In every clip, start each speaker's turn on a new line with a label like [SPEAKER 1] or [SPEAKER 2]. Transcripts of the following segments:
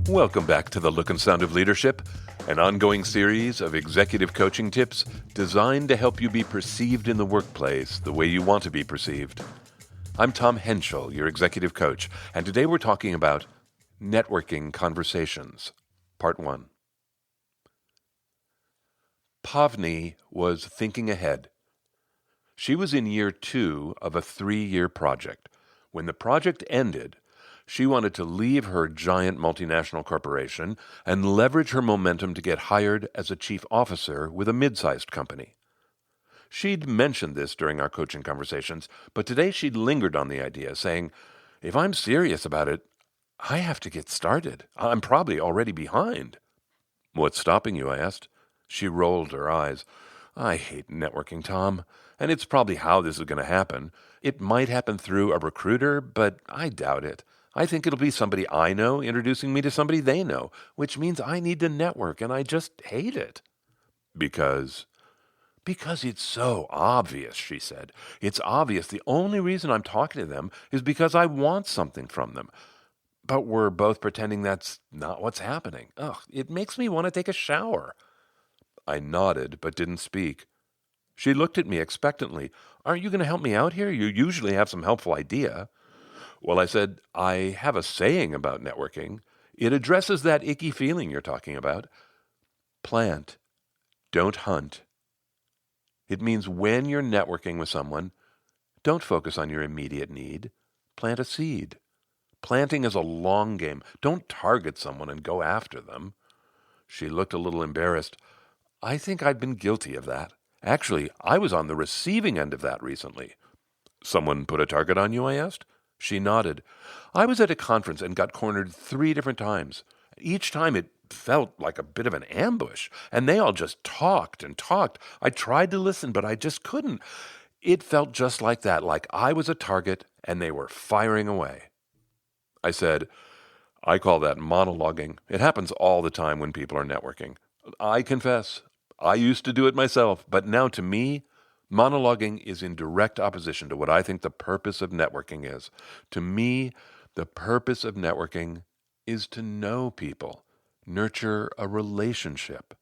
[SPEAKER 1] Welcome back to The Look and Sound of Leadership, an ongoing series of executive coaching tips designed to help you be perceived in the workplace the way you want to be perceived. I'm Tom Henschel, your executive coach, and today we're talking about networking conversations, Part 1. Pavni was thinking ahead. She was in year 2 of a 3-year project. When the project ended, she wanted to leave her giant multinational corporation and leverage her momentum to get hired as a chief officer with a mid-sized company. She'd mentioned this during our coaching conversations, but today she'd lingered on the idea, saying, if I'm serious about it, I have to get started. I'm probably already behind. What's stopping you? I asked. She rolled her eyes. I hate networking, Tom, and it's probably how this is going to happen. It might happen through a recruiter, but I doubt it. I think it'll be somebody I know introducing me to somebody they know, which means I need to network, and I just hate it. Because it's so obvious, she said. It's obvious. The only reason I'm talking to them is because I want something from them. But we're both pretending that's not what's happening. Ugh, it makes me want to take a shower. I nodded, but didn't speak. She looked at me expectantly. Aren't you going to help me out here? You usually have some helpful idea. Well, I said, I have a saying about networking. It addresses that icky feeling you're talking about. Plant, don't hunt. It means when you're networking with someone, don't focus on your immediate need. Plant a seed. Planting is a long game. Don't target someone and go after them. She looked a little embarrassed. I think I'd been guilty of that. Actually, I was on the receiving end of that recently. Someone put a target on you, I asked. She nodded. I was at a conference and got cornered 3 different times. Each time it felt like a bit of an ambush, and they all just talked and talked. I tried to listen, but I just couldn't. It felt just like that, like I was a target and they were firing away. I said, I call that monologuing. It happens all the time when people are networking. I confess, I used to do it myself, but now to me, monologuing is in direct opposition to what I think the purpose of networking is. To me, the purpose of networking is to know people, nurture a relationship.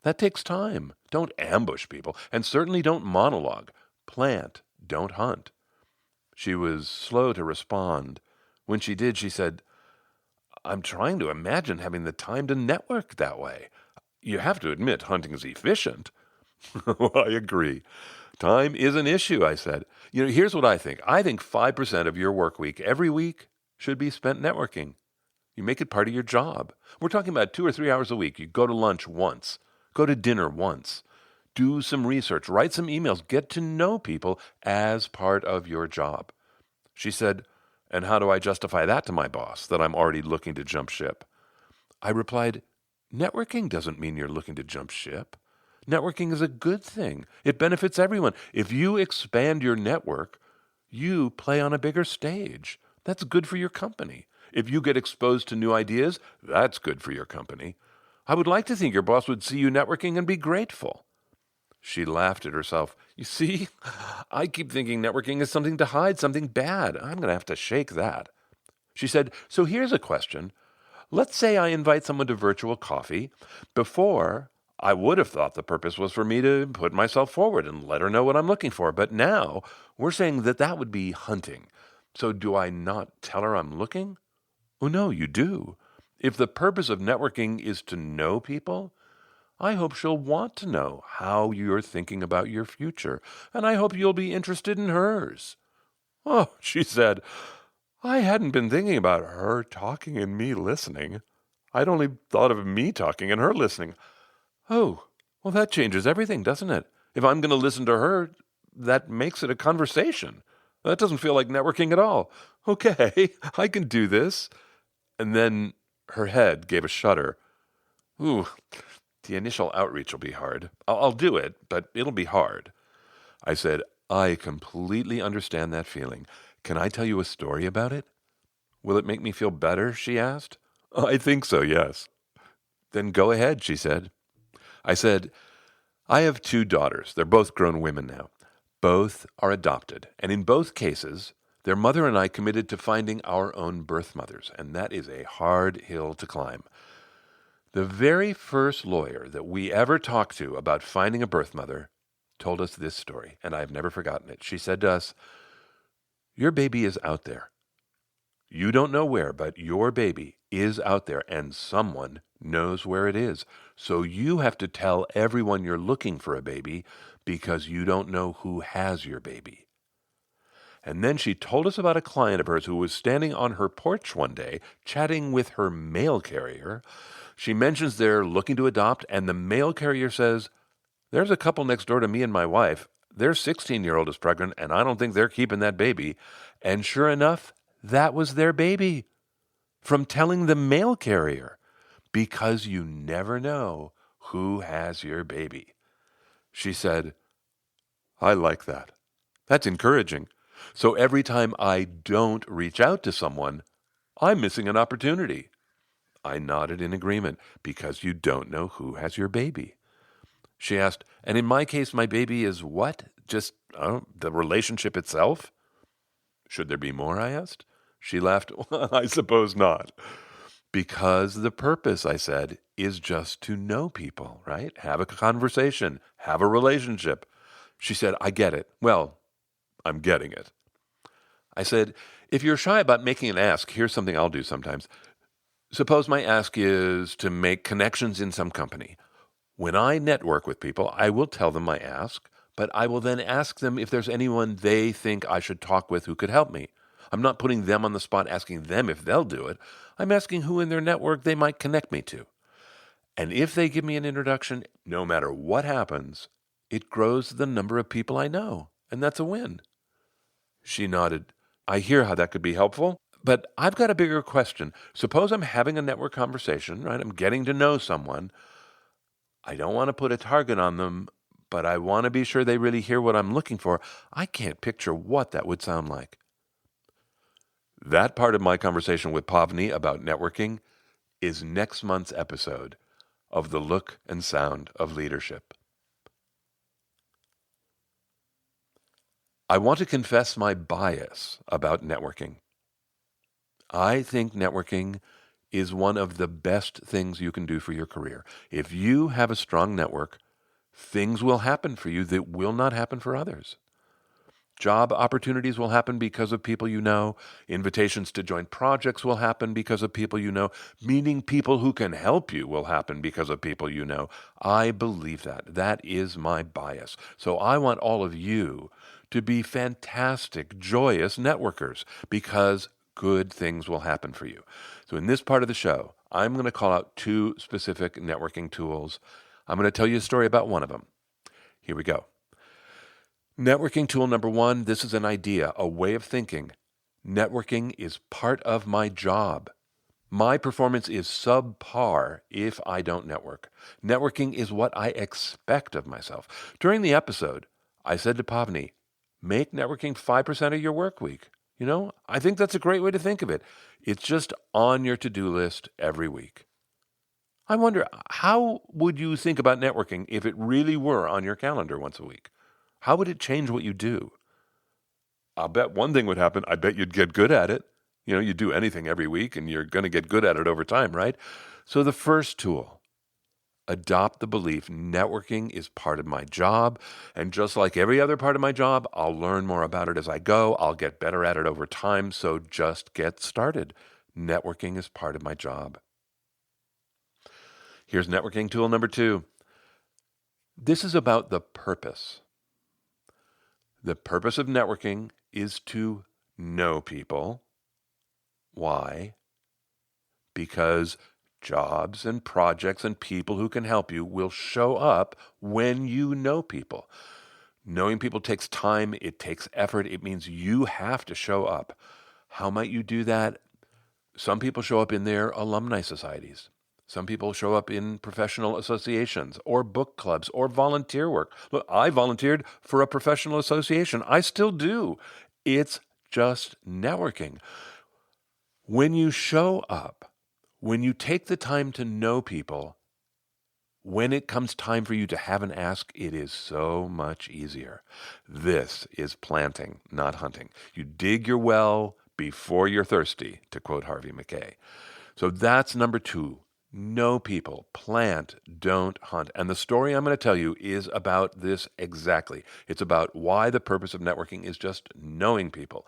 [SPEAKER 1] That takes time. Don't ambush people, and certainly don't monologue. Plant, don't hunt. She was slow to respond. When she did, she said, I'm trying to imagine having the time to network that way. You have to admit hunting is efficient. Well, I agree. Time is an issue, I said. Here's what I think. I think 5% of your work week every week should be spent networking. You make it part of your job. We're talking about 2 or 3 hours a week. You go to lunch once, go to dinner once, do some research, write some emails, get to know people as part of your job. She said, and how do I justify that to my boss, that I'm already looking to jump ship? I replied, networking doesn't mean you're looking to jump ship. Networking is a good thing. It benefits everyone. If you expand your network, you play on a bigger stage. That's good for your company. If you get exposed to new ideas, that's good for your company. I would like to think your boss would see you networking and be grateful. She laughed at herself. You see, I keep thinking networking is something to hide, something bad. I'm going to have to shake that. She said, so here's a question. Let's say I invite someone to virtual coffee. Before, I would have thought the purpose was for me to put myself forward and let her know what I'm looking for. But now we're saying that would be hunting. So do I not tell her I'm looking? Oh, no, you do. If the purpose of networking is to know people, I hope she'll want to know how you're thinking about your future, and I hope you'll be interested in hers. Oh, she said, I hadn't been thinking about her talking and me listening. I'd only thought of me talking and her listening. Oh, well, that changes everything, doesn't it? If I'm going to listen to her, that makes it a conversation. That doesn't feel like networking at all. Okay, I can do this. And then her head gave a shudder. Ooh, the initial outreach will be hard. I'll do it, but it'll be hard. I said, I completely understand that feeling. Can I tell you a story about it? Will it make me feel better? She asked. I think so, yes. Then go ahead, she said. I said, I have 2 daughters. They're both grown women now. Both are adopted, and in both cases, their mother and I committed to finding our own birth mothers, and that is a hard hill to climb. The very first lawyer that we ever talked to about finding a birth mother told us this story, and I've never forgotten it. She said to us, "Your baby is out there. You don't know where, but your baby is out there, and someone knows where it is. So you have to tell everyone you're looking for a baby because you don't know who has your baby." And then she told us about a client of hers who was standing on her porch one day chatting with her mail carrier. She mentions they're looking to adopt, and the mail carrier says, "There's a couple next door to me and my wife. Their 16-year-old is pregnant, and I don't think they're keeping that baby." And sure enough, that was their baby from telling the mail carrier, because you never know who has your baby. She said, "I like that. That's encouraging. So every time I don't reach out to someone, I'm missing an opportunity." I nodded in agreement, because you don't know who has your baby. She asked, "And in my case, my baby is what? Just the relationship itself?" "Should there be more?" I asked. She laughed. "Well, I suppose not. Because the purpose," I said, "is just to know people, right? Have a conversation, have a relationship." She said, "I get it." Well, I'm getting it. I said, "If you're shy about making an ask, here's something I'll do sometimes. Suppose my ask is to make connections in some company. When I network with people, I will tell them my ask, but I will then ask them if there's anyone they think I should talk with who could help me. I'm not putting them on the spot asking them if they'll do it. I'm asking who in their network they might connect me to. And if they give me an introduction, no matter what happens, it grows the number of people I know, and that's a win." She nodded. "I hear how that could be helpful, but I've got a bigger question. Suppose I'm having a network conversation, right? I'm getting to know someone. I don't want to put a target on them, but I want to be sure they really hear what I'm looking for. I can't picture what that would sound like." That part of my conversation with Pavni about networking is next month's episode of The Look and Sound of Leadership. I want to confess my bias about networking. I think networking is one of the best things you can do for your career. If you have a strong network, things will happen for you that will not happen for others. Job opportunities will happen because of people you know. Invitations to join projects will happen because of people you know. Meeting people who can help you will happen because of people you know. I believe that. That is my bias. So I want all of you to be fantastic, joyous networkers, because good things will happen for you. So in this part of the show, I'm going to call out two specific networking tools. I'm going to tell you a story about one of them. Here we go. Networking tool number one, this is an idea, a way of thinking. Networking is part of my job. My performance is subpar if I don't network. Networking is what I expect of myself. During the episode, I said to Pavni, make networking 5% of your work week. I think that's a great way to think of it. It's just on your to-do list every week. I wonder, how would you think about networking if it really were on your calendar once a week? How would it change what you do? I'll bet one thing would happen. I bet you'd get good at it. You do anything every week and you're going to get good at it over time, right? So the first tool, adopt the belief networking is part of my job. And just like every other part of my job, I'll learn more about it as I go. I'll get better at it over time. So just get started. Networking is part of my job. Here's networking tool number two. This is about the purpose. The purpose of networking is to know people. Why? Because jobs and projects and people who can help you will show up when you know people. Knowing people takes time, it takes effort, it means you have to show up. How might you do that? Some people show up in their alumni societies. Some people show up in professional associations or book clubs or volunteer work. Look, I volunteered for a professional association. I still do. It's just networking. When you show up, when you take the time to know people, when it comes time for you to have an ask, it is so much easier. This is planting, not hunting. You dig your well before you're thirsty, to quote Harvey Mackay. So that's number 2. Know people, plant, don't hunt. And the story I'm going to tell you is about this exactly. It's about why the purpose of networking is just knowing people.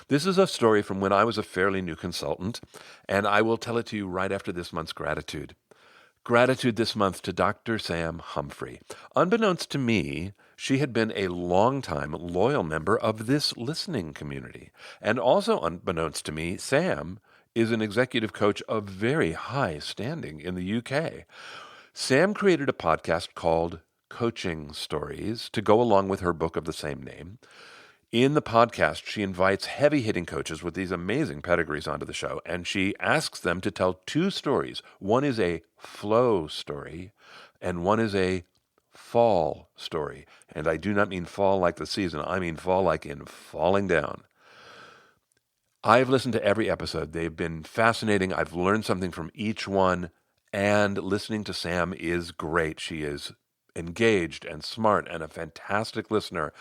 [SPEAKER 1] This is a story from when I was a fairly new consultant, and I will tell it to you right after this month's gratitude. Gratitude this month to Dr. Sam Humphrey. Unbeknownst to me, she had been a longtime loyal member of this listening community. And also unbeknownst to me, Sam is an executive coach of very high standing in the UK. Sam created a podcast called Coaching Stories to go along with her book of the same name. In the podcast, she invites heavy-hitting coaches with these amazing pedigrees onto the show, and she asks them to tell 2 stories. One is a flow story, and one is a fall story. And I do not mean fall like the season. I mean fall like in falling down. I've listened to every episode. They've been fascinating. I've learned something from each one, and listening to Sam is great. She is engaged and smart and a fantastic listener.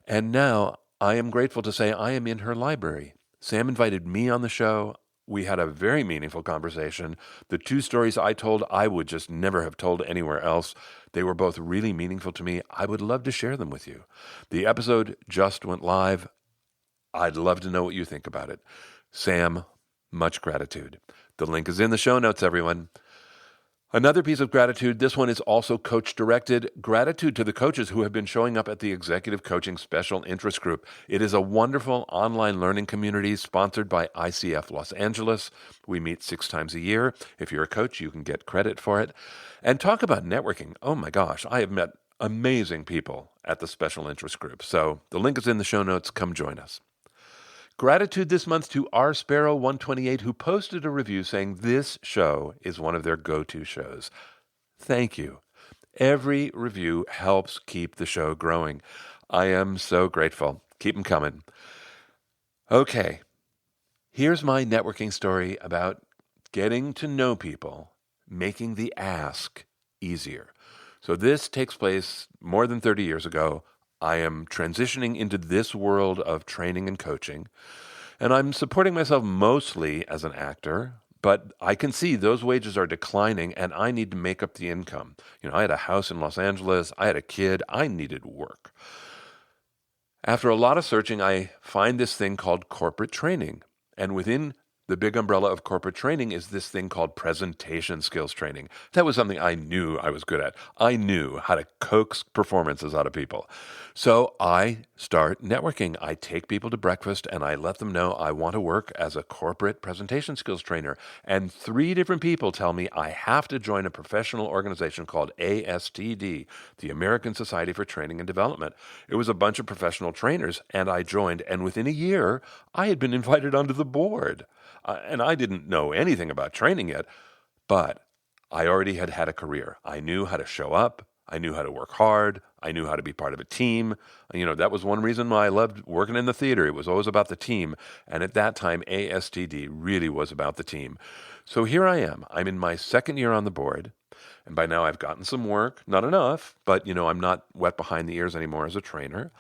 [SPEAKER 1] And now I am grateful to say I am in her library. Sam invited me on the show. We had a very meaningful conversation. The 2 stories I told, I would just never have told anywhere else. They were both really meaningful to me. I would love to share them with you. The episode just went live. I'd love to know what you think about it. Sam, much gratitude. The link is in the show notes, everyone. Another piece of gratitude, this one is also coach-directed. Gratitude to the coaches who have been showing up at the Executive Coaching Special Interest Group. It is a wonderful online learning community sponsored by ICF Los Angeles. We meet 6 times a year. If you're a coach, you can get credit for it. And talk about networking. Oh my gosh, I have met amazing people at the Special Interest Group. So the link is in the show notes. Come join us. Gratitude this month to R Sparrow 128, who posted a review saying this show is one of their go-to shows. Thank you. Every review helps keep the show growing. I am so grateful. Keep them coming. Okay, here's my networking story about getting to know people, making the ask easier. So this takes place more than 30 years ago. I am transitioning into this world of training and coaching, and I'm supporting myself mostly as an actor, but I can see those wages are declining, and I need to make up the income. I had a house in Los Angeles. I had a kid. I needed work. After a lot of searching, I find this thing called corporate training, and within the big umbrella of corporate training is this thing called presentation skills training. That was something I knew I was good at. I knew how to coax performances out of people. So I start networking. I take people to breakfast and I let them know I want to work as a corporate presentation skills trainer. And 3 different people tell me I have to join a professional organization called ASTD, the American Society for Training and Development. It was a bunch of professional trainers, and I joined. And within a year, I had been invited onto the board. And I didn't know anything about training yet, but I already had had a career. I knew how to show up. I knew how to work hard. I knew how to be part of a team. That was one reason why I loved working in the theater. It was always about the team. And at that time, ASTD really was about the team. So here I am. I'm in my 2nd year on the board. And by now I've gotten some work, not enough, but I'm not wet behind the ears anymore as a trainer.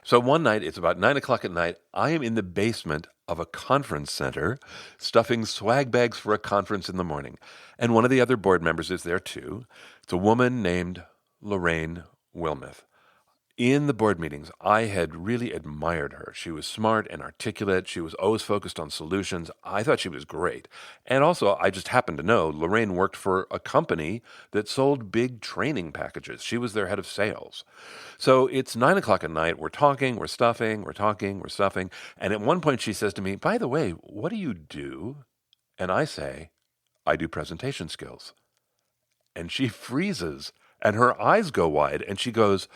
[SPEAKER 1] So one night, it's about 9 o'clock at night, I am in the basement of a conference center stuffing swag bags for a conference in the morning. And one of the other board members is there too. It's a woman named Lorraine Wilmoth. In the board meetings, I had really admired her. She was smart and articulate. She was always focused on solutions. I thought she was great. And also, I just happened to know Lorraine worked for a company that sold big training packages. She was their head of sales. So it's 9 o'clock at night. We're talking, we're stuffing, we're talking, we're stuffing. And at one point she says to me, "By the way, what do you do?" And I say, "I do presentation skills." And she freezes and her eyes go wide and she goes,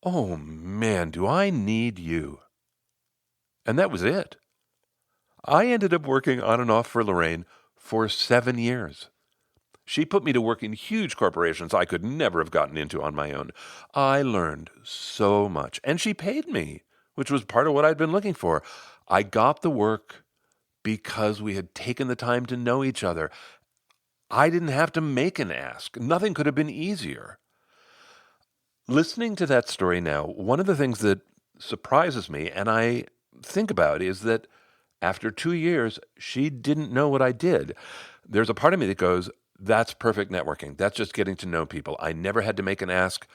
[SPEAKER 1] "Oh man, do I need you?" And that was it. I ended up working on and off for Lorraine for 7 years. She put me to work in huge corporations I could never have gotten into on my own. I learned so much, and she paid me, which was part of what I'd been looking for. I got the work because we had taken the time to know each other. I didn't have to make an ask. Nothing could have been easier. Listening to that story now, one of the things that surprises me and I think about is that after 2 years, she didn't know what I did. There's a part of me that goes, that's perfect networking. That's just getting to know people. I never had to make an ask.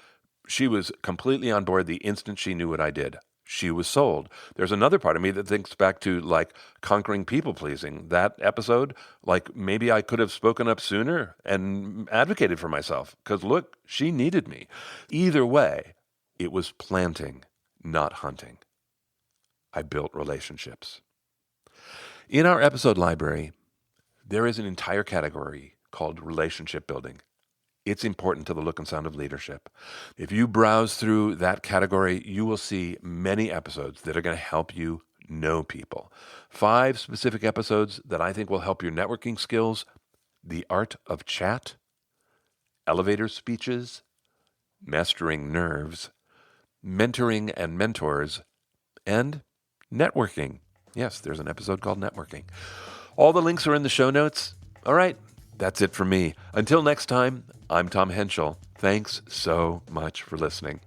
[SPEAKER 1] She was completely on board the instant she knew what I did. She was sold. There's another part of me that thinks back to like conquering people pleasing. That episode, like maybe I could have spoken up sooner and advocated for myself because look, she needed me. Either way, it was planting, not hunting. I built relationships. In our episode library, there is an entire category called relationship building. It's important to the look and sound of leadership. If you browse through that category, you will see many episodes that are going to help you know people. 5 specific episodes that I think will help your networking skills: the art of chat, elevator speeches, mastering nerves, mentoring and mentors, and networking. Yes, there's an episode called networking. All the links are in the show notes. All right. That's it for me. Until next time, I'm Tom Henschel. Thanks so much for listening.